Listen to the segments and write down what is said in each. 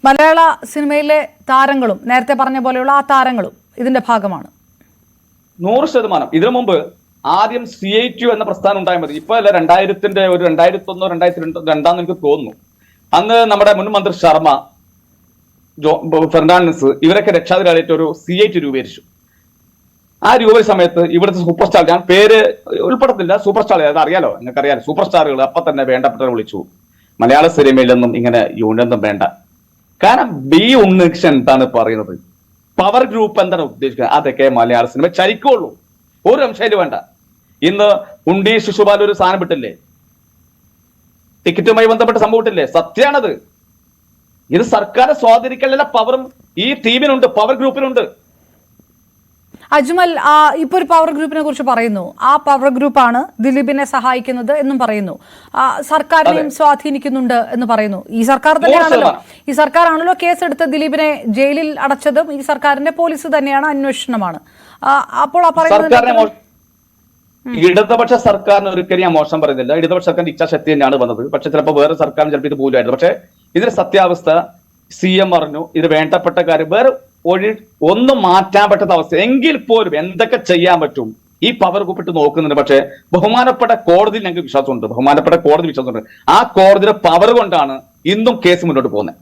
മലയാള സിനിമയിലെ താരങ്ങളും നേരത്തെ പറഞ്ഞ പോലെയുള്ള ആ താരങ്ങളും ഇതിന്റെ ഭാഗമാണ്. 100%. ഇതിനു മുമ്പ് ആദ്യം CITU എന്ന പ്രസ്ഥാനം ഉണ്ടായാൽ മതി. ഇപ്പൊ അല്ല, 2000-ന്റെ ഒരു 2001 2002 എനിക്ക് തോന്നുന്നു. അന്ന് നമ്മുടെ മുൻ മന്ത്രി ശർമ്മ, ഫെർണാണ്ടസ് ഇവരൊക്കെ രക്ഷാധികാരിയായിട്ട് ഒരു CITU രൂപീകരിച്ചു. ആ രൂപീകരിച്ച സമയത്ത് ഇവിടുത്തെ സൂപ്പർ സ്റ്റാർ, ഞാൻ പേര് ഉൾപ്പെടുത്തില്ല, സൂപ്പർ സ്റ്റാർ അത് അറിയാലോ, നിങ്ങൾക്ക് അറിയാലോ, സൂപ്പർ സ്റ്റാറുകൾ അപ്പൊ തന്നെ വേണ്ടപ്പെട്ടവരെ വിളിച്ചു. മലയാള സിനിമയിലൊന്നും ഇങ്ങനെ യൂണിയൊന്നും വേണ്ട. കാരണം ബി ഉണ്ണികൃഷ്ണൻ എന്താണ് പറയുന്നത്, പവർ ഗ്രൂപ്പ് എന്താണ് ഉദ്ദേശിക്കുന്നത്, അതൊക്കെ മലയാള സിനിമ ചരിക്കുള്ളൂ, ഒരു അംശം വേണ്ട. ഇന്ന് ഉണ്ടി ശിശുപാൽ ഒരു സാധനം വിട്ടില്ലേ, ടിക്കറ്റുമായി ബന്ധപ്പെട്ട സംഭവം ഇട്ടില്ലേ, സത്യമാണത്. ഇത് സർക്കാരെ സ്വാധീനിക്കാനുള്ള പവറും ഈ ടീമിനുണ്ട്, പവർ ഗ്രൂപ്പിനുണ്ട്. അജ്മൽ, ഇപ്പൊ ഒരു പവർ ഗ്രൂപ്പിനെ കുറിച്ച് പറയുന്നു. ആ പവർ ഗ്രൂപ്പാണ് ദിലീപിനെ സഹായിക്കുന്നത് എന്നും പറയുന്നു. സർക്കാരിനെയും സ്വാധീനിക്കുന്നുണ്ട് എന്ന് പറയുന്നു. ഈ സർക്കാർ തന്നെയാണല്ലോ, ഈ സർക്കാരാണല്ലോ കേസെടുത്ത് ദിലീപിനെ ജയിലിൽ അടച്ചതും. ഈ സർക്കാരിന്റെ പോലീസ് തന്നെയാണ്, അന്വേഷണമാണ്. അപ്പോൾ ആ പറയുന്നത് ഇടതുപക്ഷ സർക്കാരിന് ഒരിക്കലും ഞാൻ മോശം പറയുന്നില്ല. ഇടതുപക്ഷ സർക്കാരിന്റെ ഇച്ഛാശക്തി തന്നെയാണ് വന്നത്. പക്ഷെ ചിലപ്പോൾ വേറെ സർക്കാരിന് ചിലപ്പോൾ ഇത് പോലുമായിരുന്നു. പക്ഷെ ഇതിന്റെ സത്യാവസ്ഥ CM പറഞ്ഞു, ഇത് വേണ്ടപ്പെട്ട കാര്യം വേറെ ഒന്നും മാറ്റാൻ പറ്റാത്ത അവസ്ഥ. എങ്കിൽ പോലും എന്തൊക്കെ ചെയ്യാൻ പറ്റും ഈ പവർ ഗ്രൂപ്പിട്ട് നോക്കുന്നുണ്ട്. പക്ഷേ ബഹുമാനപ്പെട്ട കോടതിയിൽ ഞങ്ങൾക്ക് വിശ്വാസമുണ്ട്, ബഹുമാനപ്പെട്ട കോടതി വിശ്വാസമുണ്ട്. ആ കോടതിയുടെ പവർ കൊണ്ടാണ് ഇന്നും കേസ് മുന്നോട്ട് പോകുന്നത്.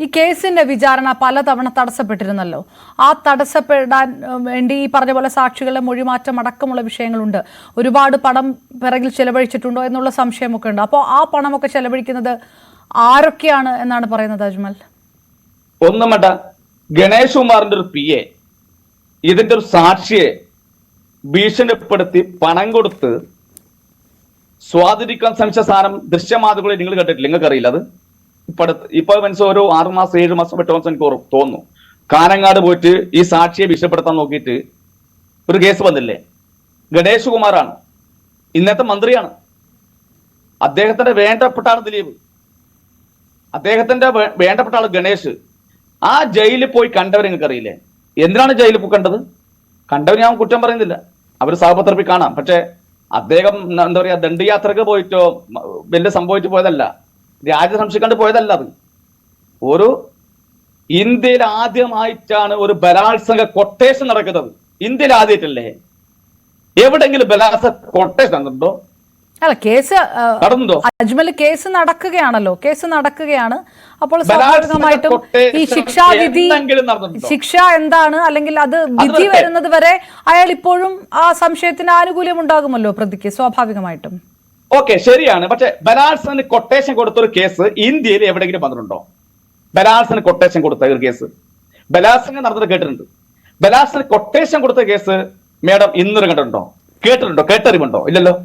ഈ കേസിന്റെ വിചാരണ പലതവണ തടസ്സപ്പെട്ടിരുന്നല്ലോ. ആ തടസ്സപ്പെടാൻ വേണ്ടി ഈ പറഞ്ഞ പോലെ സാക്ഷികളുടെ മൊഴിമാറ്റം അടക്കമുള്ള വിഷയങ്ങളുണ്ട്. ഒരുപാട് പണം പിറകിൽ ചെലവഴിച്ചിട്ടുണ്ടോ എന്നുള്ള സംശയമൊക്കെ ഉണ്ട്. അപ്പോൾ ആ പണമൊക്കെ ചെലവഴിക്കുന്നത് ആരൊക്കെയാണ് എന്നാണ് പറയുന്നത് അജ്മൽ? ഒന്നും വേണ്ട, ഗണേഷ് കുമാറിന്റെ ഒരു PA ഇതിന്റെ ഒരു സാക്ഷിയെ ഭീഷണിപ്പെടുത്തി പണം കൊടുത്ത് സ്വാധീനിക്കാൻ ശ്രമിച്ച സാധനം ദൃശ്യമാധ്യമങ്ങളിൽ നിങ്ങൾ കേട്ടിട്ടില്ല, നിങ്ങൾക്ക് അറിയില്ല. അത് ഇപ്പൊ മനസ്സിൽ ഒരു 6 മാസം 7 മാസം 8 മാസം എനിക്ക് തോന്നുന്നു. കാനങ്ങാട് പോയിട്ട് ഈ സാക്ഷിയെ ഭീഷണിപ്പെടുത്താൻ നോക്കിയിട്ട് ഒരു കേസ് വന്നില്ലേ? ഗണേഷ് കുമാറാണ്, ഇന്നത്തെ മന്ത്രിയാണ്. അദ്ദേഹത്തിന്റെ വേണ്ടപ്പെട്ട ആള് ദിലീപ്, അദ്ദേഹത്തിന്റെ വേണ്ടപ്പെട്ട ആള് ഗണേഷ്. ആ ജയിലിൽ പോയി കണ്ടവർ നിങ്ങൾക്ക് അറിയില്ലേ? എന്തിനാണ് ജയിലിൽ പോയി കണ്ടത്? കണ്ടവർ ഞാൻ കുറ്റം പറയുന്നില്ല, അവർ സഹപത്രപ്പിൽ കാണാം. പക്ഷെ അദ്ദേഹം എന്താ പറയാ, ദണ്ഡയാത്രക്ക് പോയിട്ടോ വലിയ സംഭവിച്ചു പോയതല്ല, രാജ്യം സംരക്ഷിക്കാണ്ട് പോയതല്ല. അത് ഒരു ഇന്ത്യയിൽ ആദ്യമായിട്ടാണ് ഒരു ബലാത്സംഗ കൊട്ടേഷൻ നടക്കുന്നത്. ഇന്ത്യയിൽ ആദ്യമായിട്ടല്ലേ? എവിടെങ്കിലും ബലാത്സംഗ കൊട്ടേഷൻ നടന്നിട്ടുണ്ടോ? അല്ല, കേസ് അജ്മൽ, കേസ് നടക്കുകയാണല്ലോ, കേസ് നടക്കുകയാണ്. അപ്പോൾ സ്വാഭാവികമായിട്ടും ഈ ശിക്ഷാവിധി, ശിക്ഷ എന്താണ്, അല്ലെങ്കിൽ അത് വിധി വരുന്നത് വരെ അയാൾ ഇപ്പോഴും ആ സംശയത്തിന് ആനുകൂല്യം ഉണ്ടാകുമല്ലോ പ്രതിക്ക്, സ്വാഭാവികമായിട്ടും. ഓക്കെ, ശരിയാണ്. പക്ഷെ ബലാത്സംഗ കൊട്ടേഷൻ കൊടുത്ത ഒരു കേസ് ഇന്ത്യയിൽ എവിടെയെങ്കിലും വന്നിട്ടുണ്ടോ? ബലാത്സംഗ കൊട്ടേഷൻ കൊടുത്ത ഒരു കേസ്, ബലാത്സംഗം നടന്നത് കേട്ടിട്ടുണ്ട്. ബലാത്സംഗ കൊട്ടേഷൻ കൊടുത്ത കേസ് മേഡം ഇന്നൊരു കണ്ടിട്ടുണ്ടോ? കേട്ടിട്ടുണ്ടോ? കേട്ടറിവുണ്ടോ? ഇല്ലല്ലോ.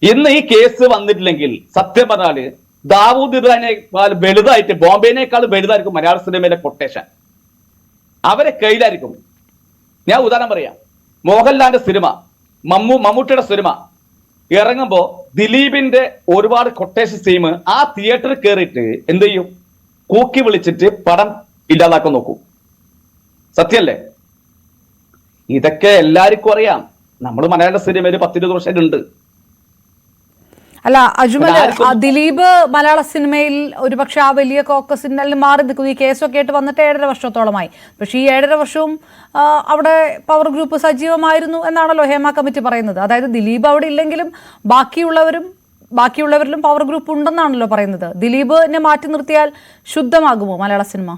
ഇന്ന് ഈ കേസ് വന്നിട്ടില്ലെങ്കിൽ സത്യം പറഞ്ഞാല് ദാവൂദ് ഇബ്രാഹിമിനേക്കാൾ വലുതായിട്ട്, ബോംബെനേക്കാൾ വലുതായിരിക്കും മലയാള സിനിമയിലെ കൊട്ടേഷൻ. അവരെ കയ്യിലായിരിക്കും. ഞാൻ ഉദാഹരണം പറയാം, മോഹൻലാലിന്റെ സിനിമ, മമ്മൂട്ടിയുടെ സിനിമ ഇറങ്ങുമ്പോ ദിലീപിന്റെ ഒരുപാട് കൊട്ടേഷൻ ടീം ആ തിയേറ്ററിൽ കയറിയിട്ട് എന്ത് ചെയ്യും? കൂക്കി വിളിച്ചിട്ട് പടം ഇല്ലാതാക്കാൻ നോക്കൂ. സത്യല്ലേ? ഇതൊക്കെ എല്ലാവർക്കും അറിയാം. നമ്മൾ മലയാള സിനിമയിൽ 10-20 വർഷമായിട്ടുണ്ട്. അല്ല അജ്മൽ, ദിലീപ് മലയാള സിനിമയിൽ ഒരുപക്ഷെ ആ വലിയ കോക്കസിൽ മാറി നിൽക്കുന്നു. ഈ കേസൊക്കെ ആയിട്ട് വന്നിട്ട് 7.5 വർഷത്തോളമായി. പക്ഷേ ഈ 7.5 വർഷവും അവിടെ പവർ ഗ്രൂപ്പ് സജീവമായിരുന്നു എന്നാണല്ലോ ഹേമ കമ്മിറ്റി പറയുന്നത്. അതായത് ദിലീപ് അവിടെ ഇല്ലെങ്കിലും ബാക്കിയുള്ളവരിലും പവർ ഗ്രൂപ്പ് ഉണ്ടെന്നാണല്ലോ പറയുന്നത്. ദിലീപിനെ മാറ്റി നിർത്തിയാൽ ശുദ്ധമാകുമോ മലയാള സിനിമ?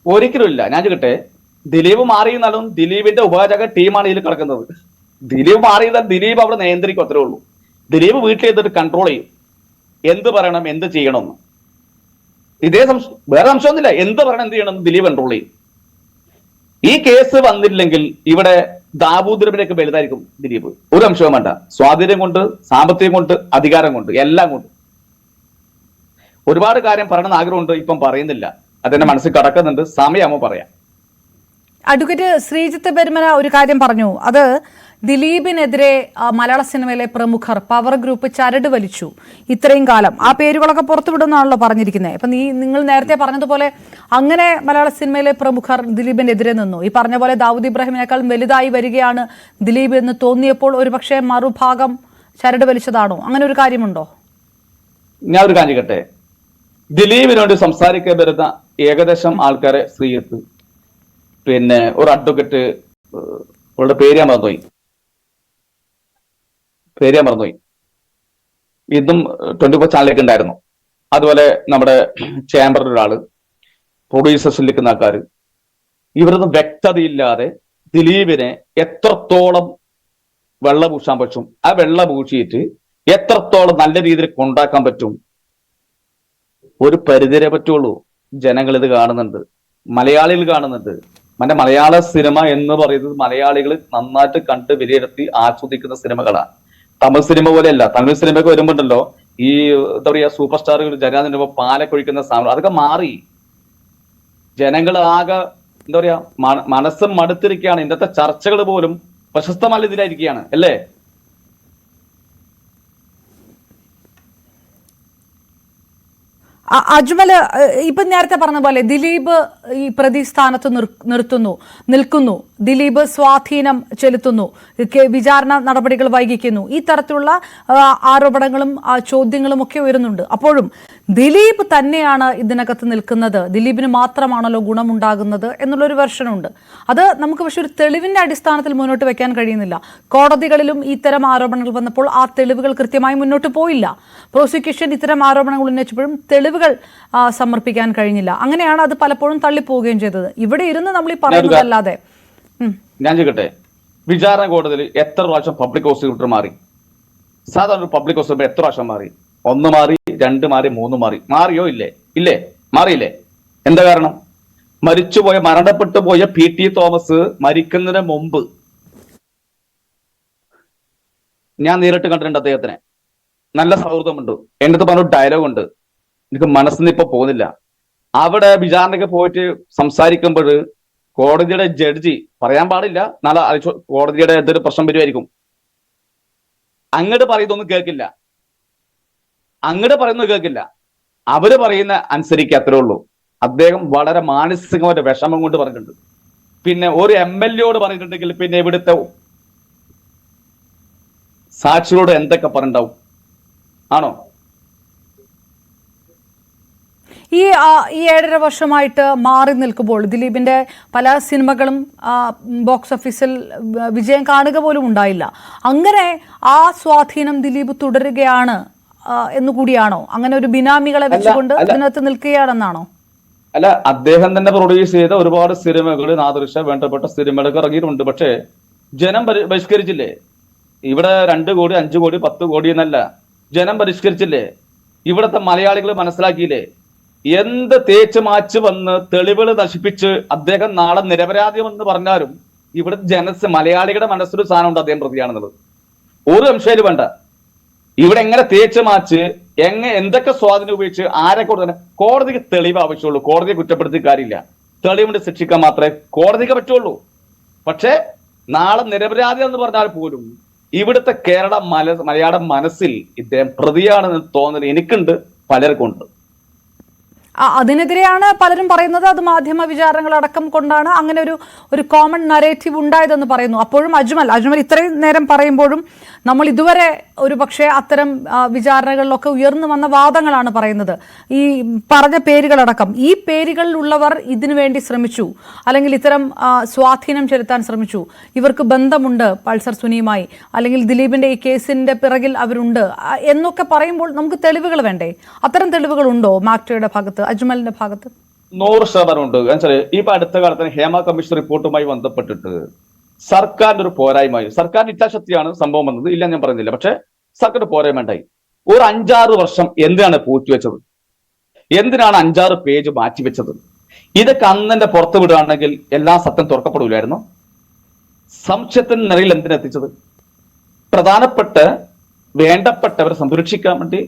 ഒരിക്കലും ഇല്ല. ഞാൻ ചോദിക്കട്ടെ, ദിലീപ് മാറിയെന്നാലും ദിലീപിന്റെ ഉപചക ടീമാണ് ഇതിൽ കിടക്കുന്നത്. ദിലീപ് മാറിയെന്നാൽ ദിലീപ് അവിടെ നിയന്ത്രിക്കും, അത്രേ ഉള്ളൂ. ദിലീപ് വീട്ടിൽ ചെയ്തിട്ട് കൺട്രോൾ ചെയ്യും, എന്ത് പറയണം എന്ത് ചെയ്യണമെന്ന്. വേറെ സംശയമൊന്നുമില്ല, എന്ത് പറയണം എന്ത് ചെയ്യണം ദിലീപ് കൺട്രോൾ ചെയ്യും. ഈ കേസ് വന്നില്ലെങ്കിൽ ഇവിടെ ദാവൂദിനൊക്കെ വലുതായിരിക്കും ദിലീപ്, ഒരു അംശവും വേണ്ട. സ്വാധീനം കൊണ്ട്, സാമ്പത്തികം കൊണ്ട്, അധികാരം കൊണ്ട്, എല്ലാം കൊണ്ട് ഒരുപാട് കാര്യം പറയണമെന്ന് ആഗ്രഹമുണ്ട്. ഇപ്പം പറയുന്നില്ല, അതെന്റെ മനസ്സിൽ കടക്കുന്നുണ്ട്. സമയമാകുമ്പോൾ പറയാം. അഡ്വക്കേറ്റ് ശ്രീജിത്ത് പെരുമന ഒരു കാര്യം പറഞ്ഞു, അത് ദിലീപിനെതിരെ മലയാള സിനിമയിലെ പ്രമുഖർ പവർ ഗ്രൂപ്പ് ചരട് വലിച്ചു ഇത്രയും കാലം. ആ പേരുകളൊക്കെ പുറത്തുവിടുന്നാണല്ലോ പറഞ്ഞിരിക്കുന്നത്. അപ്പം നിങ്ങൾ നേരത്തെ പറഞ്ഞതുപോലെ അങ്ങനെ മലയാള സിനിമയിലെ പ്രമുഖർ ദിലീപിനെതിരെ നിന്നു. ഈ പറഞ്ഞ പോലെ ദാവൂദ് ഇബ്രാഹിമിനേക്കാൾ വലുതായി വരികയാണ് ദിലീപ് എന്ന് തോന്നിയപ്പോൾ ഒരുപക്ഷെ മറുഭാഗം ചരട് വലിച്ചതാണോ? അങ്ങനെ ഒരു കാര്യമുണ്ടോ? ഞാൻ ഒരു കാര്യം കേട്ടെ, ദിലീപിന് വേണ്ടി സംസാരിക്കാൻ വരുന്ന ഏകദേശം ആൾക്കാരെ ശ്രീയത്ത്, പിന്നെ ഒരു അഡ്വക്കേറ്റ്, അവളുടെ പേര് ഞാൻ മറന്നുപോയി, ഇതും 24 ചാനലിലേക്ക് ഉണ്ടായിരുന്നു. അതുപോലെ നമ്മുടെ ചേംബറിൽ ഒരാള്, പ്രൊഡ്യൂസേഴ്സിൽ നിൽക്കുന്ന ആൾക്കാർ, ഇവരൊന്നും വ്യക്തതയില്ലാതെ ദിലീപിനെ എത്രത്തോളം വെള്ള പൂശാൻ പറ്റും, ആ വെള്ള പൂശിയിട്ട് എത്രത്തോളം നല്ല രീതിയിൽ കൊണ്ടാക്കാൻ പറ്റും, ഒരു പരിധിരെ പറ്റുള്ളൂ. ജനങ്ങൾ ഇത് കാണുന്നുണ്ട്, മലയാളികൾ കാണുന്നുണ്ട്. മലയാള സിനിമ എന്ന് പറയുന്നത് മലയാളികൾ നന്നായിട്ട് കണ്ട് വിലയിരുത്തി ആസ്വദിക്കുന്ന സിനിമകളാണ്. തമിഴ് സിനിമ പോലെയല്ല. തമിഴ് സിനിമയൊക്കെ വരുമ്പോണ്ടല്ലോ ഈ എന്താ പറയാ സൂപ്പർ സ്റ്റാറുകൾ ജനാധിപത്യം പാലക്കൊഴിക്കുന്ന സാധനം അതൊക്കെ മാറി. ജനങ്ങൾ ആകെ എന്താ പറയാ മനസ്സും മടുത്തിരിക്കുകയാണ്. ഇന്നത്തെ ചർച്ചകൾ പോലും പ്രശസ്തമല്ല ഇതിലായിരിക്കുകയാണ് അല്ലേ? അജ്മല് ഇപ്പൊ നേരത്തെ പറഞ്ഞ പോലെ ദിലീപ് ഈ പ്രതിസ്ഥാനത്ത് നിൽക്കുന്നു, ദിലീപ് സ്വാധീനം ചെലുത്തുന്നു, വിചാരണ നടപടികൾ വൈകിക്കുന്നു, ഈ തരത്തിലുള്ള ആരോപണങ്ങളും ചോദ്യങ്ങളും ഒക്കെ ഉയരുന്നുണ്ട്. അപ്പോഴും ദിലീപ് തന്നെയാണ് ഇതിനകത്ത് നിൽക്കുന്നത്, ദിലീപിന് മാത്രമാണല്ലോ ഗുണമുണ്ടാകുന്നത് എന്നുള്ളൊരു വെർഷനുണ്ട്. അത് നമുക്ക് പക്ഷെ ഒരു തെളിവിന്റെ അടിസ്ഥാനത്തിൽ മുന്നോട്ട് വെക്കാൻ കഴിയുന്നില്ല. കോടതികളിലും ഇത്തരം ആരോപണങ്ങൾ വന്നപ്പോൾ ആ തെളിവുകൾ കൃത്യമായി മുന്നോട്ട് പോയില്ല. പ്രോസിക്യൂഷൻ ഇത്തരം ആരോപണങ്ങൾ ഉന്നയിച്ചപ്പോഴും തെളിവുകൾ സമർപ്പിക്കാൻ കഴിഞ്ഞില്ല. അങ്ങനെയാണ് അത് പലപ്പോഴും തള്ളിപ്പോവുകയും ചെയ്തത്. ഇവിടെ ഇരുന്ന് നമ്മൾ ഈ പറയുന്നതല്ലാതെ. ഞാൻ ചോദിക്കട്ടെ, വിചാരണ കോടതിയിൽ എത്ര പ്രാവശ്യം പബ്ലിക് പ്രോസിക്യൂട്ടർ മാറി? സാധാരണ പബ്ലിക് പ്രോസിക്യൂട്ടർ എത്ര പ്രാവശ്യം മാറി? 1 മാറി, 2 മാറി, 3 മാറി. മാറിയോ? ഇല്ലേ? മാറിയില്ലേ? എന്താ കാരണം? മരണപ്പെട്ടു പോയ PT തോമസ് മരിക്കുന്നതിന് മുമ്പ് ഞാൻ നേരിട്ട് കണ്ടിട്ടുണ്ട് അദ്ദേഹത്തിനെ. നല്ല സൗഹൃദമുണ്ട്. എൻ്റെ അടുത്ത് പറഞ്ഞ ഡയലോഗ് ഉണ്ട്, എനിക്ക് മനസ്സിന് ഇപ്പൊ പോകുന്നില്ല. അവിടെ വിചാരണയ്ക്ക് പോയിട്ട് സംസാരിക്കുമ്പോൾ കോടതിയുടെ ജഡ്ജി പറയാൻ പാടില്ല, നാളെ കോടതിയുടെ എന്തൊരു പ്രശ്നം വരുമായിരിക്കും, അങ്ങോട്ട് പറയുന്നൊന്നും കേൾക്കില്ല, അവര് പറയുന്ന അനുസരിക്കുക, അത്രേ ഉള്ളൂ. അദ്ദേഹം വളരെ മാനസികമായിട്ട് വിഷമം കൊണ്ട് പറഞ്ഞിട്ടുണ്ട്. പിന്നെ ഒരു MLA പറഞ്ഞിട്ടുണ്ടെങ്കിൽ പിന്നെ ഇവിടുത്തെ സാക്ഷികളോട് എന്തൊക്കെ പറഞ്ഞിട്ടുണ്ടാവും? ആണോ? ഈ 7.5 വർഷമായിട്ട് മാറി നിൽക്കുമ്പോൾ ദിലീപിന്റെ പല സിനിമകളും ബോക്സ് ഓഫീസിൽ വിജയം കാണുക പോലും ഉണ്ടായില്ല. അങ്ങനെ ആ സ്വാധീനം ദിലീപ് തുടരുകയാണ് എന്നുകൂടിയാണോ? അങ്ങനെ ഒരു ബിനാമികളെ വെച്ചുകൊണ്ട് ഇതിനകത്ത് നിൽക്കുകയാണെന്നാണോ? അല്ല, അദ്ദേഹം തന്നെ പ്രൊഡ്യൂസ് ചെയ്ത ഒരുപാട് സിനിമകൾ, നാദൃശ വേണ്ടപ്പെട്ട സിനിമകളൊക്കെ ഇറങ്ങിയിട്ടുണ്ട്. പക്ഷേ ജനം ബഹിഷ്കരിച്ചില്ലേ? ഇവിടെ 2 കോടി 5 കോടി 10 കോടി എന്നല്ല, ജനം ബഹിഷ്കരിച്ചില്ലേ? ഇവിടുത്തെ മലയാളികൾ മനസ്സിലാക്കിയില്ലേ? എന്ത് തേച്ച് മാച്ച് വന്ന് തെളിവുകൾ നശിപ്പിച്ച് അദ്ദേഹം നാളെ നിരപരാധിയെന്ന് പറഞ്ഞാലും ഇവിടെ മലയാളികളുടെ മനസ്സിലൊരു സാധനം ഉണ്ട്, അദ്ദേഹം പ്രതിയാണെന്നുള്ളത്. ഒരു സംശയം വേണ്ട. ഇവിടെ എങ്ങനെ തേച്ച് മാച്ച് എന്തൊക്കെ സ്വാധീനം ഉപയോഗിച്ച് ആരെ കൊടുത്തന്നെ കോടതിക്ക് തെളിവ് ആവശ്യമുള്ളൂ. കോടതിയെ കുറ്റപ്പെടുത്തി കാര്യമില്ല. തെളിവുകൊണ്ട് ശിക്ഷിക്കാൻ മാത്രമേ കോടതിക്ക് പറ്റുള്ളൂ. പക്ഷെ നാളെ നിരപരാധി എന്ന് പറഞ്ഞാൽ പോലും ഇവിടുത്തെ മലയാള മനസ്സിൽ ഇദ്ദേഹം പ്രതിയാണെന്ന് തോന്നൽ എനിക്കുണ്ട്, പലർക്കും ഉണ്ട്. അതിനെതിരെയാണ് പലരും പറയുന്നത്. അത് മാധ്യമ വിചാരങ്ങൾ അടക്കം കൊണ്ടാണ് അങ്ങനെ ഒരു കോമൺ നരേറ്റീവ് ഉണ്ടായതെന്ന് പറയുന്നു. അപ്പോഴും അജ്മൽ ഇത്രയും നേരം പറയുമ്പോഴും നമ്മൾ ഇതുവരെ ഒരു പക്ഷേ അത്തരം വിചാരണകളിലൊക്കെ ഉയർന്നു വന്ന വാദങ്ങളാണ് പറയുന്നത്. ഈ പറഞ്ഞ പേരുകളടക്കം, ഈ പേരുകളിലുള്ളവർ ഇതിനു വേണ്ടി ശ്രമിച്ചു, അല്ലെങ്കിൽ ഇത്തരം സ്വാധീനം ചെലുത്താൻ ശ്രമിച്ചു, ഇവർക്ക് ബന്ധമുണ്ട് പൾസർ സുനിയുമായി, അല്ലെങ്കിൽ ദിലീപിന്റെ ഈ കേസിന്റെ പിറകിൽ അവരുണ്ട് എന്നൊക്കെ പറയുമ്പോൾ നമുക്ക് തെളിവുകൾ വേണ്ടേ? അത്തരം തെളിവുകൾ ഉണ്ടോ മാക്ടയുടെ ഭാഗത്ത്, അജ്മലിന്റെ ഭാഗത്ത്? 100% ഉണ്ട്. ഇപ്പൊ അടുത്ത കാലത്ത് ഹേമ കമ്മീഷൻ റിപ്പോർട്ടുമായി ബന്ധപ്പെട്ടിട്ട് സർക്കാരിന്റെ ഒരു പോരായ്മ, സർക്കാരിന്റെ ഇച്ഛാശക്തിയാണ് സംഭവം വന്നത്, ഇല്ല ഞാൻ പറയുന്നില്ല. പക്ഷെ സർക്കാർ പോരായ്മ ഉണ്ടായി. ഒരു 5-6 വർഷം എന്തിനാണ് പൂഴ്ത്തിവെച്ചത്? എന്തിനാണ് 5-6 പേജ് മാറ്റിവെച്ചത്? ഇതൊക്കെ അന്നെ പുറത്തു വിടുകയാണെങ്കിൽ എല്ലാ സത്യം തുറക്കപ്പെടില്ലായിരുന്നു. സംശയത്തിന് നിലയിൽ എന്തിനെത്തിച്ചത്? പ്രധാനപ്പെട്ട വേണ്ടപ്പെട്ടവരെ സംരക്ഷിക്കാൻ വേണ്ടി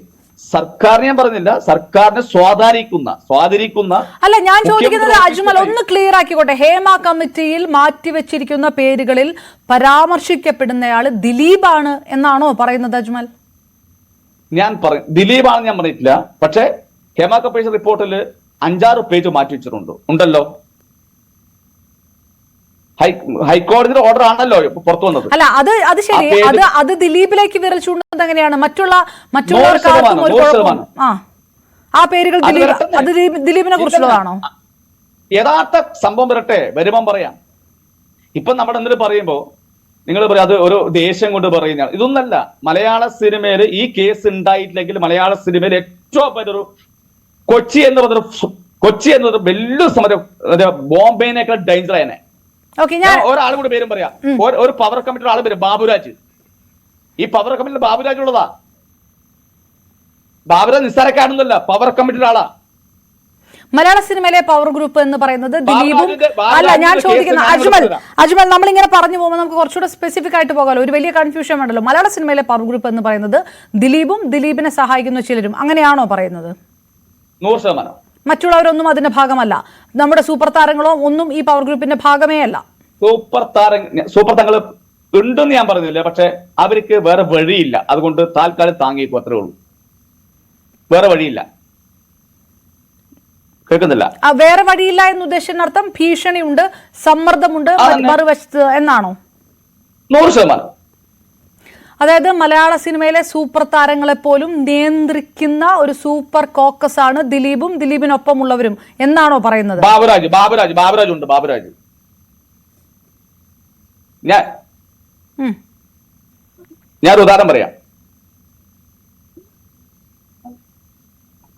സർക്കാരിനെ ഞാൻ പറഞ്ഞില്ല, സർക്കാരിനെ സ്വാധീനിക്കുന്ന അല്ല, ഞാൻ ചോദിക്കുന്നത് അജ്മൽ ഒന്ന് ക്ലിയർ ആക്കിക്കോട്ടെ. ഹേമ കമ്മിറ്റിയിൽ മാറ്റിവെച്ചിരിക്കുന്ന പേരുകളിൽ പരാമർശിക്കപ്പെടുന്നയാള് ദിലീപാണ് എന്നാണോ പറയുന്നത് അജ്മൽ? ദിലീപാണെന്ന് ഞാൻ പറഞ്ഞിട്ടില്ല. പക്ഷെ ഹേമ കമ്മീഷൻ റിപ്പോർട്ടിൽ 5-6 പേജ് മാറ്റി വെച്ചിട്ടുണ്ട് ഉണ്ടല്ലോ. ഹൈക്കോടതിയുടെ ഓർഡർ ആണല്ലോ പുറത്തു വന്നത്. അല്ല, അത് ശരി. അത് ദിലീപിലേക്ക് വിരൽ ചൂണ്ടുന്നത് എങ്ങനെയാണ്? മറ്റുള്ളവർക്ക് ആ പേരുകൾ ദിലീപിനെ കുറിച്ചുള്ളതാണോ? യഥാർത്ഥ സംഭവം വരട്ടെ, വരുമ്പം പറയാം. ഇപ്പൊ നമ്മുടെ എന്തിനു പറയുമ്പോ നിങ്ങൾ പറയാം അത് ഒരു ദേഷ്യം കൊണ്ട് പറയുന്ന ഇതൊന്നല്ല. മലയാള സിനിമയിൽ ഈ കേസ് ഉണ്ടായിട്ടില്ലെങ്കിൽ മലയാള സിനിമയിൽ ഏറ്റവും വലിയൊരു കൊച്ചി എന്ന് പറഞ്ഞൊരു വലിയ സമരം, ബോംബെനേക്കാൾ ഡേഞ്ചർ ആയനെ. ഒരാൾ കൂടി പേരും പറയാം. ഒരു പവർ കമ്മിറ്റിയുടെ ആൾ പേര് ബാബുരാജ്. ഈ പവർ കമ്മിറ്റിയിൽ ബാബുരാജ് ഉള്ളതാ. ബാബുരാജ് നിസ്സാരക്കാരനൊന്നുമല്ല, പവർ കമ്മിറ്റിയുടെ ആളാ. മലയാള സിനിമയിലെ പവർ ഗ്രൂപ്പ് എന്ന് പറയുന്നത് ദിലീപും അല്ല. ഞാൻ ചോദിക്കുന്ന അജ്മൽ നമ്മളിങ്ങനെ പറഞ്ഞു പോകുമ്പോൾ നമുക്ക് കുറച്ചുകൂടെ സ്പെസിഫിക് ആയിട്ട് പോകാമല്ലോ, ഒരു വലിയ കൺഫ്യൂഷൻ വേണ്ടല്ലോ. മലയാള സിനിമയിലെ പവർ ഗ്രൂപ്പ് എന്ന് പറയുന്നത് ദിലീപും ദിലീപിനെ സഹായിക്കുന്ന ചിലരും, അങ്ങനെയാണോ പറയുന്നത്? 100%. മറ്റുള്ളവരൊന്നും അതിന്റെ ഭാഗമല്ല. നമ്മുടെ സൂപ്പർ താരങ്ങളോ ഒന്നും ഈ പവർ ഗ്രൂപ്പിന്റെ ഭാഗമേ അല്ല. സൂപ്പർ താരങ്ങൾ ഉണ്ടെന്ന് ഞാൻ പറഞ്ഞില്ല, പക്ഷെ അവർക്ക് വേറെ വഴിയില്ല. അതുകൊണ്ട് താൽക്കാലം താങ്ങിക്കോ, അത്രേ ഉള്ളൂ. വേറെ വഴിയില്ല. കേൾക്കുന്നില്ല? വേറെ വഴിയില്ല എന്ന് ഉദ്ദേശിച്ചതിനർത്ഥം ഭീഷണിയുണ്ട്, സമ്മർദ്ദമുണ്ട് മറുവശത്ത് എന്നാണോ? 100%. അതായത് മലയാള സിനിമയിലെ സൂപ്പർ താരങ്ങളെ പോലും നിയന്ത്രിക്കുന്ന ഒരു സൂപ്പർ കോക്കസ് ആണ് ദിലീപും ദിലീപിനൊപ്പമുള്ളവരും എന്നാണോ പറയുന്നത്? ബാബുരാജ് ഉണ്ട്. ഞാൻ ഉദാഹരണം പറയാം.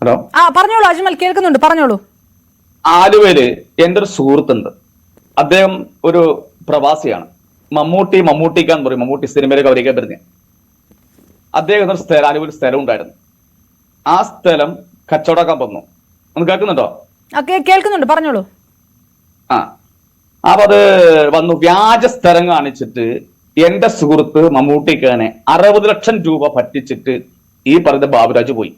ഹലോ, പറഞ്ഞോളൂ അജ്മൽ, കേൾക്കുന്നുണ്ട്, പറഞ്ഞോളൂ. ആലുവയില് എന്റെ ഒരു സുഹൃത്തുണ്ട്. അദ്ദേഹം ഒരു പ്രവാസിയാണ്. മമ്മൂട്ടിക്കാന്ന് പറയും. മമ്മൂട്ടി സിനിമയിലേക്ക് അവരേക്ക് വരുന്നത്. അദ്ദേഹം ഒരു സ്ഥലം, ആലുവയിൽ സ്ഥലം ഉണ്ടായിരുന്നു. ആ സ്ഥലം കച്ചവടമാക്കാൻ വന്നു. ഒന്ന് കേൾക്കുന്നുണ്ടോ? കേൾക്കുന്നുണ്ട്, പറഞ്ഞോളൂ. അപ്പൊ അത് വന്നു വ്യാജ സ്ഥലം കാണിച്ചിട്ട് എന്റെ സുഹൃത്ത് മമ്മൂട്ടിക്കാനെ 60 ലക്ഷം രൂപ പറ്റിച്ചിട്ട് ഈ പറയുന്ന ബാബുരാജ് പോയി.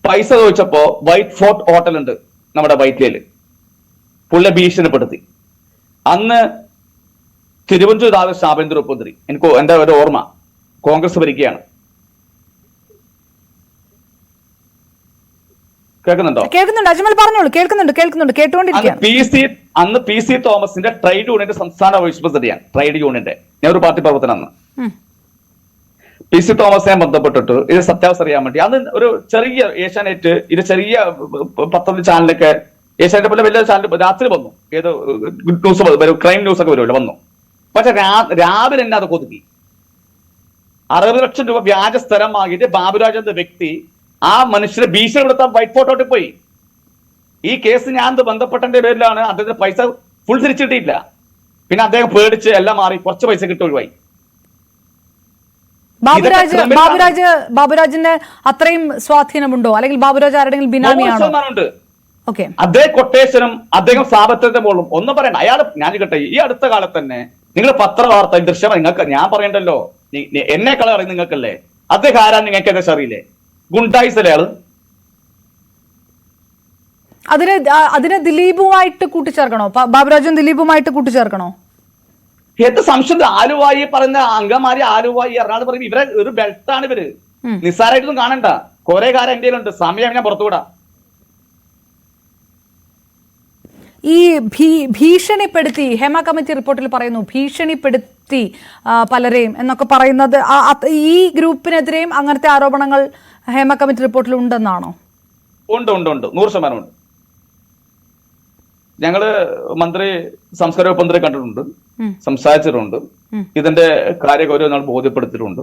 പൈസ ചോദിച്ചപ്പോ വൈറ്റ് ഫോർട്ട് ഹോട്ടൽ ഉണ്ട് നമ്മുടെ വൈറ്റിലയില്, പുള്ളിയെ ഭീഷണിപ്പെടുത്തി. അന്ന് തിരുവഞ്ചൂർ രാധാകൃഷ്ണൻ ആഭ്യന്തര ഉപമന്ത്രി, എന്റെ ഒരു ഓർമ്മ, കോൺഗ്രസ് ഭരിക്കുകയാണ്. കേൾക്കുന്നുണ്ടോ? കേൾക്കുന്നുണ്ട് അജ്മൽ, പറഞ്ഞോളൂ. കേൾക്കുന്നുണ്ട്, കേട്ടുകൊണ്ടിരിക്കുകയാണ്. അന്ന് പി സി തോമസിന്റെ ട്രേഡ് യൂണിയന്റെ സംസ്ഥാന വൈസ് പ്രസിഡന്റാണ്. ട്രേഡ് യൂണിയന്റെ ഞാൻ ഒരു പാർട്ടി പ്രവർത്തനം. പി സി തോമസിനെ ബന്ധപ്പെട്ടിട്ട് ഇത് സത്യാവസ്ഥ അറിയാൻ വേണ്ടി അന്ന് ഒരു ചെറിയ ഏഷ്യാനെറ്റ്, ഇത് ചെറിയ പത്രത്തിൽ ചാനലൊക്കെ, ഏഷ്യാനെറ്റ് പോലെ വലിയ ചാനൽ രാത്രി വന്നു. ഏത് ന്യൂസ് വരും, ക്രൈം ന്യൂസ് ഒക്കെ വരുമല്ലോ, വന്നു. പക്ഷെ രാവിലെ തന്നെ അത് കൊതുക്കി. 60 ലക്ഷം രൂപ വ്യാജ സ്ഥലം വാങ്ങിയിട്ട് ബാബുരാജ് എന്ന വ്യക്തി ആ മനുഷ്യരെ ഭീഷണിപ്പെടുത്താൻ വൈറ്റ് ഫോർട്ടോട്ടിൽ പോയി. ഈ കേസ് ഞാൻ ബന്ധപ്പെട്ടതിന്റെ പേരിലാണ് അദ്ദേഹത്തിന് പൈസ ഫുൾ തിരിച്ചിട്ടില്ല. പിന്നെ അദ്ദേഹം പേടിച്ച് എല്ലാം മാറി, കുറച്ച് പൈസ കിട്ടി ഒഴിവായി. ബാബുരാജിന്റെ അത്രയും സ്വാധീനമുണ്ടോ, അല്ലെങ്കിൽ ബാബുരാജ് ആരുടെങ്കിലും ബിനാമിയാണോ? അതേ കൊട്ടേഷനും അദ്ദേഹം സ്ഥാപനത്തിന്റെ മുകളിലും ഒന്നും പറയണ്ട. അയാൾ ഞാൻ കേട്ടെ, ഈ അടുത്ത കാലത്ത് തന്നെ നിങ്ങൾ പത്രവാർത്ത ദൃശ്യം നിങ്ങൾക്ക് ഞാൻ പറയണ്ടല്ലോ, എന്നെ കള അറിയും നിങ്ങൾക്കല്ലേ. അദ്ദേഹം ആരാ നിങ്ങൾക്ക് ഏകദേശം അറിയില്ലേ? ഗുണ്ടായിസല്ലേ ആള്. അതിനെ ദിലീപുമായിട്ട് കൂട്ടിച്ചേർക്കണോ? ബാബുരാജും ദിലീപുമായിട്ട് കൂട്ടിച്ചേർക്കണോ? എന്ത് സംശയം? ആലുവായി പറയുന്ന അങ്കമാരി, ആലുവായി, എറണാകുളം പറയും ഇവരെ ഒരു ബെൽറ്റാണ് ഇവര്. നിസ്സാരമായിട്ടൊന്നും കാണണ്ട. കുറെ കാര്യം എന്റെ ഉണ്ട്, സമയം ഞാൻ പുറത്തുവിടാം. ഈ ഭീഷണിപ്പെടുത്തി, ഹേമ കമ്മിറ്റി റിപ്പോർട്ടിൽ പറയുന്നു, ഭീഷണിപ്പെടുത്തി പലരെയും എന്നൊക്കെ പറയുന്നത് ഈ ഗ്രൂപ്പിനെതിരെയും അങ്ങനത്തെ ആരോപണങ്ങൾ ഹേമ കമ്മിറ്റി റിപ്പോർട്ടിൽ ഉണ്ടെന്നാണോ? ഉണ്ട് 100% ഉണ്ട്. ഞങ്ങള് സംസ്കാര വകുപ്പ് മന്ത്രി കണ്ടിട്ടുണ്ട്, സംസാരിച്ചിട്ടുണ്ട്. ഇതിന്റെ കാര്യഗൗരവം നമ്മൾ ബോധ്യപ്പെടുത്തിയിട്ടുണ്ട്.